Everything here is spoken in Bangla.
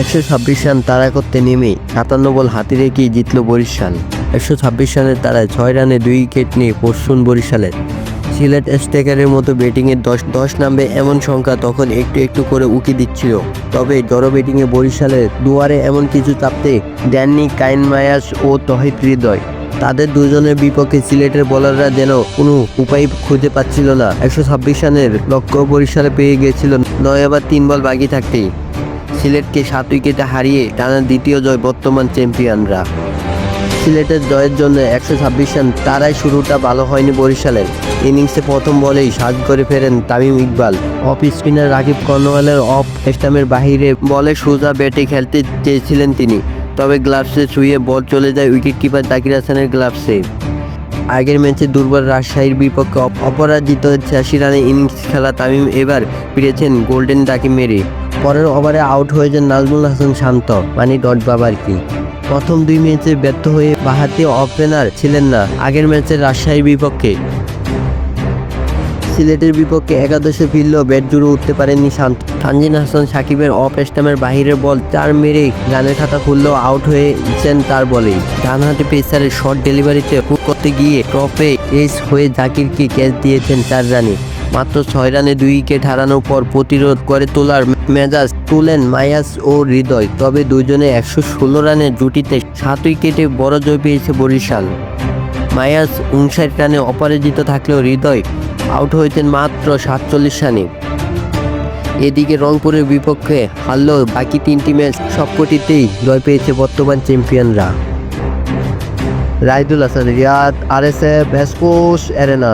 126 রান তাড়া করতে নেমে 57 বল হাতে রেখেই জিতল বরিশাল। 126 রানের তাড়ায় 6 রানে 2 উইকেট নিয়ে পশ্চিম বরিশালের। সিলেট স্ট্রাইকারের মতো ব্যাটিংয়ে 10 নামবে এমন সংখ্যা তখন একটু একটু করে উকি দিচ্ছিল। তবে জড়ো ব্যাটিংয়ে বরিশালের দুয়ারে এমন কিছু চাপতে দেননি কাইন মায়াস ও তহিদ হৃদয়। তাদের দুজনের বিপক্ষে সিলেটের বোলাররা যেন কোনো উপায় খুঁজে পাচ্ছিল না। 126 রানের লক্ষ্য বরিশালে পেয়ে গিয়েছিল 9 ওভার 3 বল বাকি থাকতেই। সিলেটকে 7 উইকেটে হারিয়ে টানা দ্বিতীয় জয় বর্তমান চ্যাম্পিয়নরা। সিলেটের জয়ের জন্য 126 রান তারাই শুরুটা ভালো হয়নি বরিশালের। ইনিংসে প্রথম বলেই সাজ করে ফেরেন Tamim Iqbal. Off spinner Rahkeem কর্নওয়ালের অফ স্টাম্পের বাহিরে বলে সোজা ব্যাটে খেলতে চেয়েছিলেন তিনি, তবে গ্লাভসে ছুঁয়ে বল চলে যায় উইকেট কিপার জাকির হাসানের গ্লাভসে। আগের ম্যাচে দুর্বল রাজশাহীর বিপক্ষে অপরাজিত 86 রানে ইনিংস খেলা তামিম এবার ফিরেছেন গোল্ডেন ডাকে মেরে। পরের ওভারে আউট হয়ে যান নাজমুল হাসান শান্ত, মানে ডট বাবার কি। প্রথম 2 ম্যাচে ব্যর্থ হয়ে বাঁহাতি ওপেনার ছিলেন না আগের ম্যাচে রাজশাহীর বিপক্ষে। সিলেটের বিপক্ষে একাদশে ফিরলেও ব্যাট জুড়ে উঠতে পারেননি শান্ত। তানজিদ হাসান সাকিবের অফ স্টাম্পের বাহিরের বল 4 মেরে রানের খাতা খুললেও আউট হয়েছেন তার বলেই। ডানহাতি পেসারের শর্ট ডেলিভারিতে হুক করতে গিয়ে টপে এস হয়ে জাকিরকে ক্যাচ দিয়েছেন 4 রানে। মাত্র 6 রানে 2 উইকেট হারানোর পর প্রতিরোধ করে তোলার মেজাজ তুলেন মায়াস ও হৃদয়। তবে দুজনে 116 রানের জুটিতে 7 উইকেটে বড় জয় পেয়েছে বরিশাল। মায়াস 59 রানে অপরাজিত থাকলেও হৃদয় আউট হয়েছেন মাত্র 47 রানে। এদিকে রংপুরের বিপক্ষে হারলেও বাকি 3টি ম্যাচ সবকটিতেই জয় পেয়েছে বর্তমান চ্যাম্পিয়নরা। রাইদুল হাসান, রিয়াদ, RSF, এসকোশ অ্যারেনা।